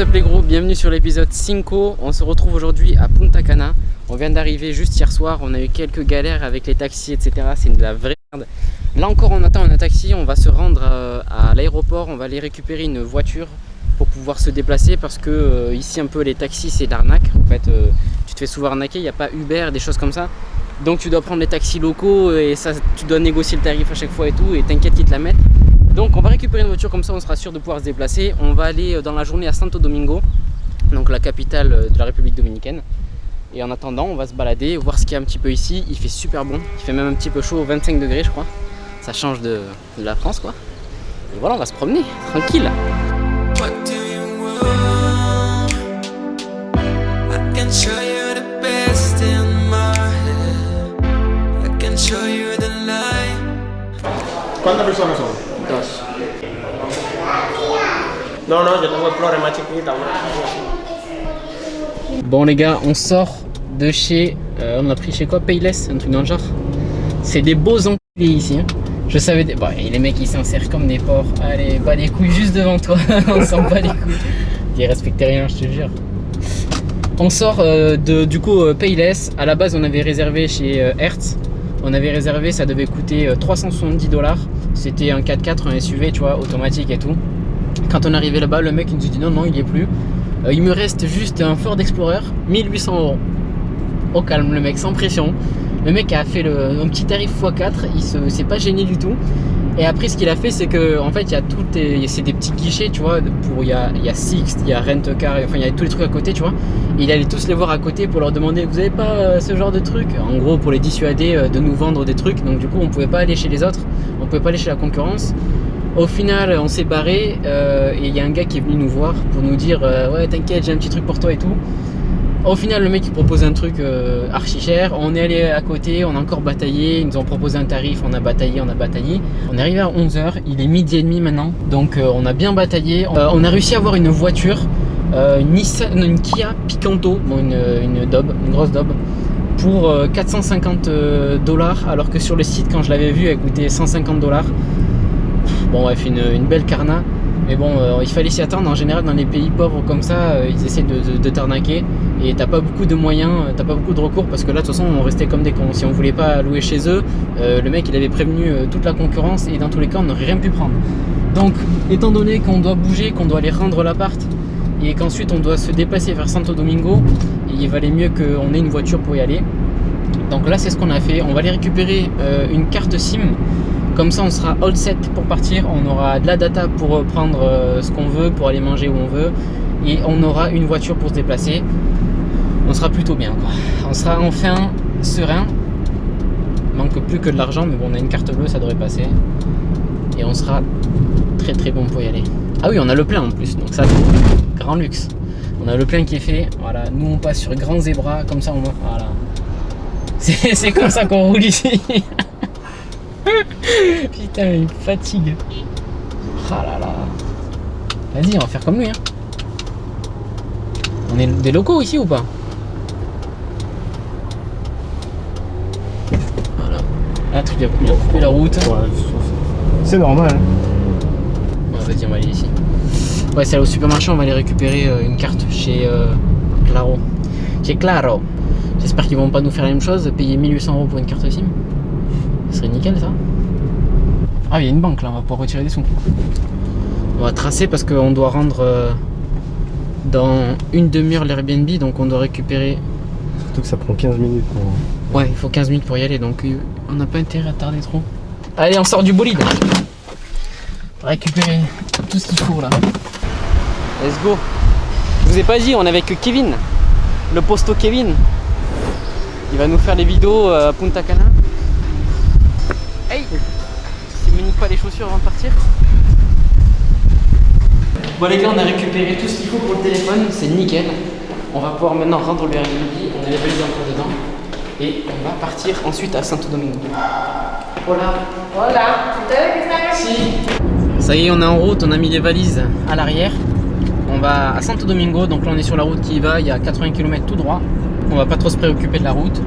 What's up les gros, bienvenue sur l'épisode 5. On se retrouve aujourd'hui à Punta Cana. On vient d'arriver juste hier soir, on a eu quelques galères avec les taxis etc. C'est de la vraie merde. Là encore on attend un taxi, on va se rendre à l'aéroport, on va aller récupérer une voiture pour pouvoir se déplacer parce que ici un peu les taxis c'est de l'arnaque. En fait tu te fais souvent arnaquer, il n'y a pas Uber, des choses comme ça. Donc tu dois prendre les taxis locaux et ça tu dois négocier le tarif à chaque fois et tout, et t'inquiète qu'ils te la mettent. Donc on va récupérer une voiture, comme ça on sera sûr de pouvoir se déplacer. On va aller dans la journée à Santo Domingo, donc la capitale de la République dominicaine. Et en attendant on va se balader, voir ce qu'il y a un petit peu ici. Il fait super bon, il fait même un petit peu chaud, 25 degrés je crois. Ça change de la France quoi. Et voilà, on va se promener, tranquille. ¿Cuántas personas son? Dos. No, yo tengo Explorer más chiquita. Bon les gars, on sort de chez, on a pris chez quoi? Payless, un truc dans le genre. C'est des beaux enculés ici hein. Je savais, bon, et les mecs ils s'insèrent comme des porcs. Allez, bas les couilles juste devant toi. On s'en bat les couilles. Ils respectent rien, je te jure. On sort du coup Payless. À la base on avait réservé chez Hertz. On avait réservé, ça devait coûter 370 $. C'était un 4x4, un SUV, tu vois, automatique et tout. Quand on est arrivé là-bas, le mec il nous dit non, il y est plus. Il me reste juste un Ford Explorer, 1800 €. Au calme, le mec, sans pression. Le mec a fait un petit tarif x4, il s'est pas gêné du tout. Et après, ce qu'il a fait, c'est que en fait, il y a c'est des petits guichets, tu vois. Il y a Sixt, il y a Rent Car, enfin, il y a tous les trucs à côté, tu vois. Et il allait tous les voir à côté pour leur demander, vous avez pas ce genre de truc? En gros, pour les dissuader de nous vendre des trucs. Donc, du coup, on pouvait pas aller chez les autres, on pouvait pas aller chez la concurrence. Au final, on s'est barré et il y a un gars qui est venu nous voir pour nous dire, ouais, t'inquiète, j'ai un petit truc pour toi et tout. Au final, le mec il propose un truc archi cher. On est allé à côté, on a encore bataillé. Ils nous ont proposé un tarif, on a bataillé. On est arrivé à 11h, il est 12h30 maintenant. Donc on a bien bataillé. On a réussi à avoir une voiture, une Kia Picanto, bon, une Dob, une grosse Dob, pour 450 $. Alors que sur le site, quand je l'avais vu, elle coûtait 150 $. Bon, bref, une belle carna. Mais bon, il fallait s'y attendre. En général, dans les pays pauvres comme ça, ils essaient de t'arnaquer. Et t'as pas beaucoup de moyens, t'as pas beaucoup de recours. Parce que là, de toute façon, on restait comme des cons. Si on voulait pas louer chez eux, le mec, il avait prévenu toute la concurrence. Et dans tous les cas, on n'aurait rien pu prendre. Donc, étant donné qu'on doit bouger, qu'on doit aller rendre l'appart, et qu'ensuite, on doit se déplacer vers Santo Domingo, il valait mieux qu'on ait une voiture pour y aller. Donc là, c'est ce qu'on a fait. On va aller récupérer une carte SIM. Comme ça on sera all set pour partir, on aura de la data pour prendre ce qu'on veut, pour aller manger où on veut, et on aura une voiture pour se déplacer. On sera plutôt bien quoi. On sera enfin serein. Il manque plus que de l'argent, mais bon, on a une carte bleue, ça devrait passer. Et on sera très très bon pour y aller. Ah oui, on a le plein en plus, donc ça c'est grand luxe. On a le plein qui est fait, voilà. Nous on passe sur grand zébra, comme ça on va, voilà. C'est comme ça qu'on roule ici. Putain, il me fatigue. Ah là là. Vas-y, on va faire comme lui hein. On est des locaux ici ou pas? Voilà. Ah, il a coupé la route. Ouais, c'est normal. Bon, vas-y, on va aller ici. Ouais, c'est là au supermarché, on va aller récupérer une carte chez Claro. Chez Claro. J'espère qu'ils vont pas nous faire la même chose, payer 1800 € pour une carte SIM. Ce serait nickel ça. Ah, il y a une banque là, on va pouvoir retirer des sous. On va tracer parce qu'on doit rendre dans une demi-heure l'Airbnb, donc on doit récupérer. Surtout que ça prend 15 minutes. Ouais, il faut 15 minutes pour y aller, donc on n'a pas intérêt à tarder trop. Allez, on sort du bolide. On va récupérer tout ce qu'il faut là. Let's go. Je vous ai pas dit, on est avec Kevin, le posto Kevin. Il va nous faire les vidéos à Punta Cana. Hey, il me nique pas les chaussures avant de partir. Bon les gars, on a récupéré tout ce qu'il faut pour le téléphone, c'est nickel. On va pouvoir maintenant rendre le Airbnb, on a les valises encore dedans. Et on va partir ensuite à Santo Domingo. Hola. Hola, ¿ustedes están aquí? Si. Ça y est, on est en route, on a mis les valises à l'arrière. On va à Santo Domingo, donc là on est sur la route qui y va, il y a 80 km tout droit. On va pas trop se préoccuper de la route.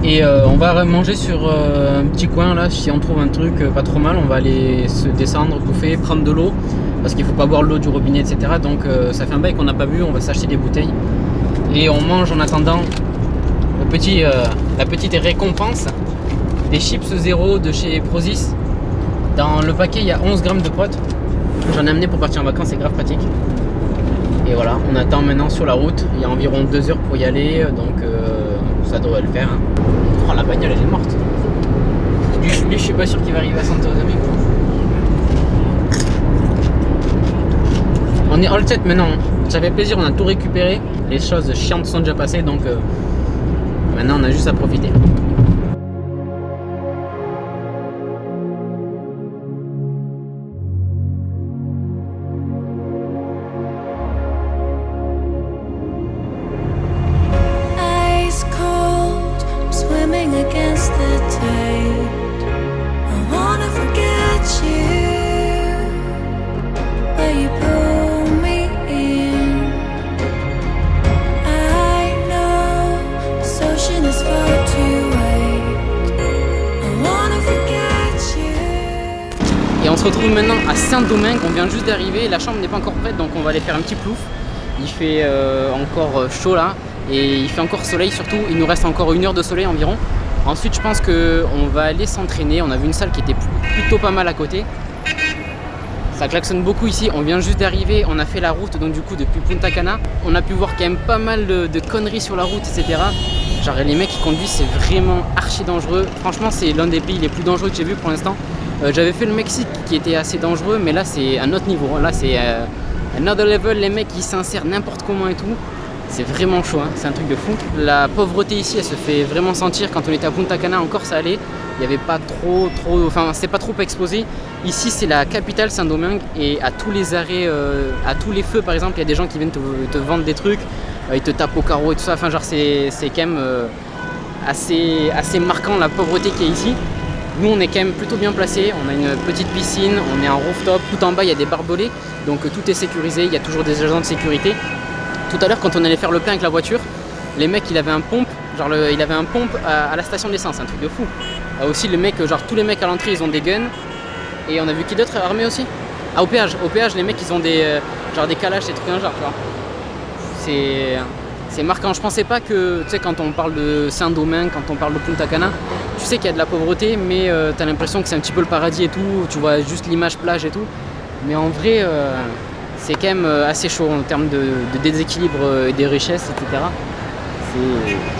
Et on va manger sur un petit coin là, si on trouve un truc pas trop mal, on va aller se descendre, bouffer, prendre de l'eau. parce qu'il faut pas boire l'eau du robinet, etc. Donc ça fait un bail qu'on n'a pas bu, on va s'acheter des bouteilles et on mange en attendant la petite récompense des chips zéro de chez Prozis. Dans le paquet il y a 11 grammes de potes. J'en ai amené pour partir en vacances, c'est grave pratique. Et voilà, on attend maintenant sur la route. Il y a environ 2 heures pour y aller, donc ça devrait le faire. Oh, la bagnole elle est morte. Lui je suis pas sûr qu'il va arriver à Santo Domingo. On est all set maintenant. Ça fait plaisir, on a tout récupéré. Les choses chiantes sont déjà passées, donc maintenant on a juste à profiter. Against the tide, I wanna forget you, but you pull me in. I know this ocean is far too wide. I wanna forget you. Et on se retrouve maintenant à Saint-Domingue. On vient juste d'arriver, la chambre n'est pas encore prête, donc on va aller faire un petit plouf. Il fait encore chaud là, et il fait encore soleil surtout. Il nous reste encore 1 heure de soleil environ. Ensuite je pense qu'on va aller s'entraîner. On a vu une salle qui était plutôt pas mal à côté. Ça klaxonne beaucoup ici, on vient juste d'arriver, on a fait la route donc du coup depuis Punta Cana. On a pu voir quand même pas mal de conneries sur la route, etc. Genre les mecs qui conduisent, c'est vraiment archi dangereux. Franchement c'est l'un des pays les plus dangereux que j'ai vu pour l'instant. J'avais fait le Mexique qui était assez dangereux, mais là c'est un autre niveau. Là c'est another level, les mecs qui s'insèrent n'importe comment et tout. C'est vraiment chaud, hein. C'est un truc de fou. La pauvreté ici, elle se fait vraiment sentir. Quand on était à Punta Cana, encore ça allait. Il n'y avait pas trop, enfin c'est pas trop exposé. Ici c'est la capitale Saint-Domingue et à tous les arrêts, à tous les feux par exemple, il y a des gens qui viennent te vendre des trucs, ils te tapent au carreau et tout ça. Enfin genre c'est quand même assez marquant la pauvreté qu'il y a ici. Nous on est quand même plutôt bien placé, on a une petite piscine, on est en rooftop, tout en bas il y a des barbelés, donc tout est sécurisé, il y a toujours des agents de sécurité. Tout à l'heure quand on allait faire le plein avec la voiture, les mecs il avait un pompe, genre il avait un pompe à la station d'essence, un truc de fou. Aussi le mec, genre tous les mecs à l'entrée ils ont des guns. Et on a vu qui d'autre armé aussi. Ah au péage les mecs ils ont des genre des calages, des trucs d'un genre, tu vois. C'est marquant, je pensais pas que, tu sais quand on parle de Saint-Domingue, quand on parle de Punta Cana, tu sais qu'il y a de la pauvreté mais t'as l'impression que c'est un petit peu le paradis et tout, tu vois juste l'image plage et tout. Mais en vrai c'est quand même assez chaud en termes de déséquilibre des richesses, etc.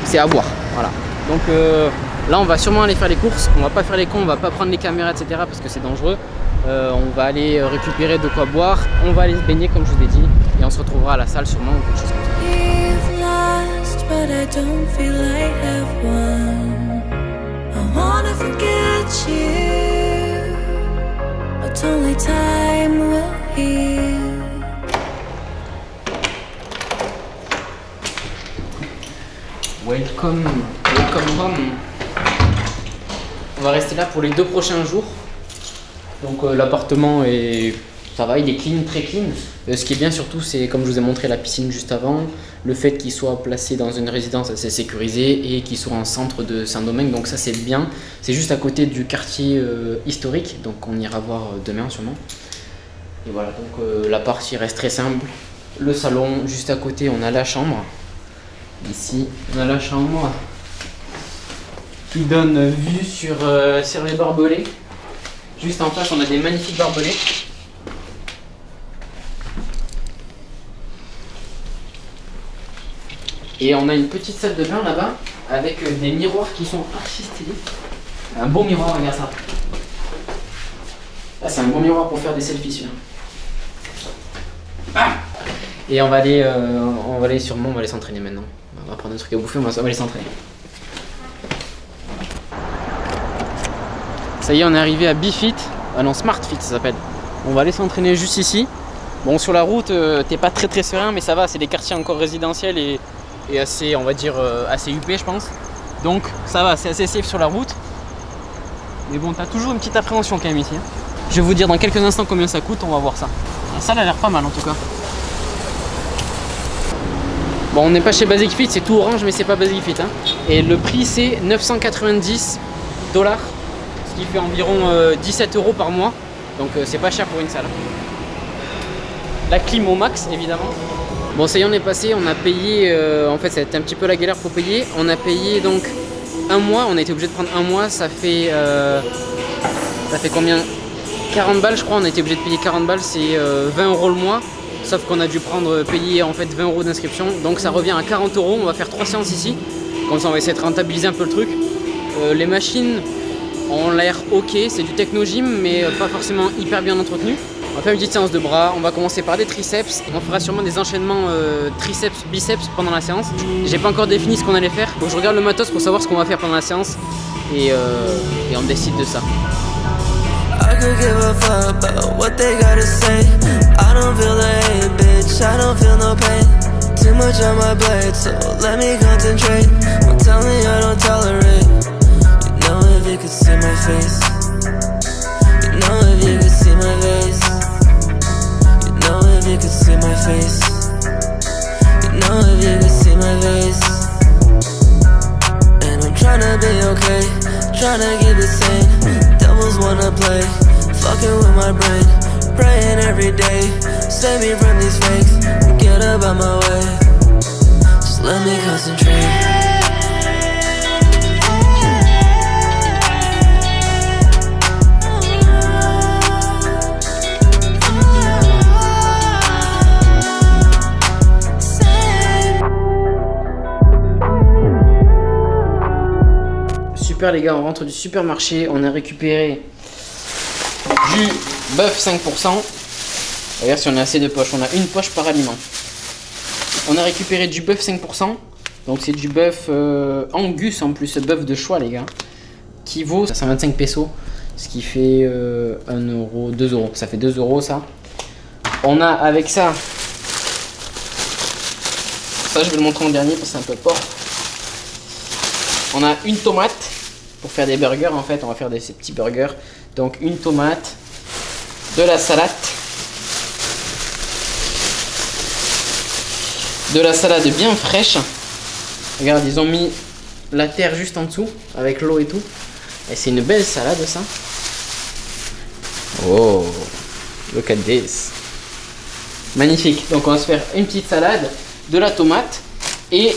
C'est à voir, voilà. Donc là on va sûrement aller faire les courses, on va pas faire les cons, on va pas prendre les caméras, etc. parce que c'est dangereux. On va aller récupérer de quoi boire, on va aller se baigner comme je vous ai dit, et on se retrouvera à la salle sûrement ou quelque chose comme ça. Welcome home. On va rester là pour les 2 prochains jours. Donc l'appartement ça va, il est clean, très clean. Ce qui est bien surtout, c'est comme je vous ai montré la piscine juste avant, le fait qu'il soit placé dans une résidence assez sécurisée et qu'il soit en centre de Saint-Domingue. Donc ça c'est bien. C'est juste à côté du quartier historique, donc on ira voir demain sûrement. Et voilà, donc l'appart il reste très simple. Le salon, juste à côté on a la chambre. Ici, on a la chambre qui donne vue sur les barbelés. Juste en face, on a des magnifiques barbelés. Et on a une petite salle de bain là-bas avec des miroirs qui sont archi stylés. Un beau miroir, regarde ça. Là, c'est un bon miroir pour faire des selfies, celui-là. Ah, et on va aller sûrement, on va aller s'entraîner maintenant. On va prendre un truc à bouffer, on va aller s'entraîner. Ça y est, on est arrivé à BeFit. Ah non, SmartFit ça s'appelle. On va aller s'entraîner juste ici. Bon, sur la route, t'es pas très serein, mais ça va, c'est des quartiers encore résidentiels et assez, on va dire, assez huppés, je pense. Donc ça va, c'est assez safe sur la route. Mais bon, t'as toujours une petite appréhension quand même ici. Je vais vous dire dans quelques instants combien ça coûte, on va voir ça. La salle a l'air pas mal en tout cas. Bon, on n'est pas chez Basic Fit, c'est tout orange, mais c'est pas Basic Fit. Hein. Et le prix c'est 990 $, ce qui fait environ 17 € par mois. Donc c'est pas cher pour une salle. La clim au max évidemment. Bon ça y est, on est passé, on a payé, en fait ça a été un petit peu la galère pour payer. On a payé donc un mois, on a été obligé de prendre un mois, ça fait combien? 40 balles je crois, on a été obligé de payer 40 balles, c'est 20 € le mois. Sauf qu'on a dû payer en fait 20 € d'inscription, donc ça revient à 40 €. On va faire 3 séances ici, comme ça on va essayer de rentabiliser un peu le truc. Les machines ont l'air ok, c'est du techno-gym mais pas forcément hyper bien entretenu. On va faire une petite séance de bras, on va commencer par des triceps, on fera sûrement des enchaînements triceps, biceps pendant la séance. J'ai pas encore défini ce qu'on allait faire, donc je regarde le matos pour savoir ce qu'on va faire pendant la séance et on décide de ça. I could give a fuck about what they gotta say. I don't feel the hate, bitch, I don't feel no pain. Too much on my plate, so let me concentrate. Don't tell me I don't tolerate. You know if you could see my face. You know if you could see my face. You know if you could see my face. You know if you could see my face. And I'm tryna be okay, tryna keep it sane. Devils wanna play, fucking with my brain. Praying every day, save me from these fakes. Get up out my way, just let me concentrate. Super les gars, on rentre du supermarché, on a récupéré du bœuf 5%. Regarde si on a assez de poches, on a une poche par aliment. On a récupéré du bœuf 5%, donc c'est du bœuf Angus en plus, bœuf de choix les gars, qui vaut 125 pesos, ce qui fait 1 €, 2 €, ça fait 2 € ça. On a avec ça je vais le montrer en dernier parce que c'est un peu porc. On a une tomate pour faire des burgers en fait, on va faire ces petits burgers. Donc une tomate, de la salade, bien fraîche. Regarde, ils ont mis la terre juste en dessous avec l'eau et tout. Et c'est une belle salade ça. Oh, look at this. Magnifique. Donc on va se faire une petite salade, de la tomate et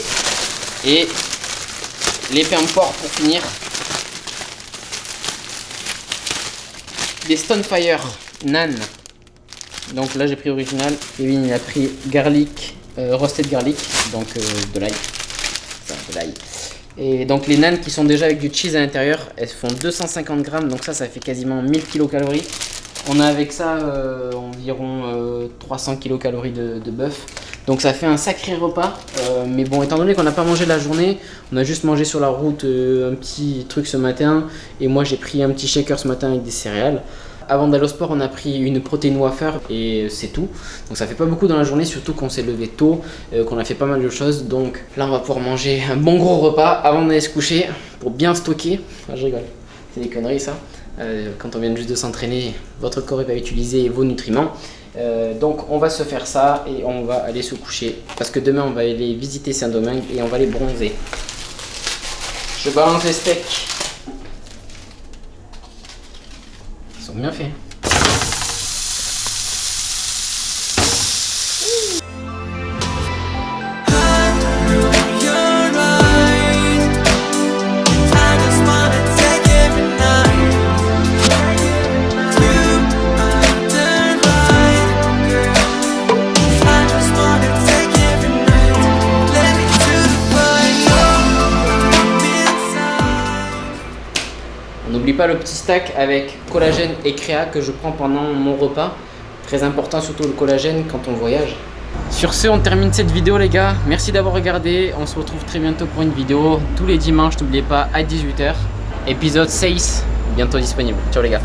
les pains de porc pour finir. Des Stonefire Nan. Donc là j'ai pris original. Kevin il a pris garlic, roasted garlic, donc de l'ail. De l'ail. Et donc les Nan qui sont déjà avec du cheese à l'intérieur, elles font 250 grammes, donc ça fait quasiment 1000 kilocalories. On a avec ça environ 300 kilocalories de bœuf. Donc ça fait un sacré repas, mais bon, étant donné qu'on n'a pas mangé la journée, on a juste mangé sur la route un petit truc ce matin, et moi j'ai pris un petit shaker ce matin avec des céréales. Avant d'aller au sport, on a pris une protéine wafer et c'est tout. Donc ça fait pas beaucoup dans la journée, surtout qu'on s'est levé tôt, qu'on a fait pas mal de choses. Donc là on va pouvoir manger un bon gros repas avant d'aller se coucher pour bien stocker. Ah, je rigole, c'est des conneries ça. Quand on vient juste de s'entraîner, votre corps va utiliser vos nutriments. Donc on va se faire ça et on va aller se coucher parce que demain on va aller visiter Saint-Domingue et on va aller bronzer. Je balance les steaks. Ils sont bien faits. N'oublie pas le petit stack avec collagène et créa que je prends pendant mon repas. Très important, surtout le collagène quand on voyage. Sur ce, on termine cette vidéo les gars. Merci d'avoir regardé. On se retrouve très bientôt pour une vidéo tous les dimanches. N'oubliez pas à 18 h. Épisode 6 bientôt disponible. Ciao les gars.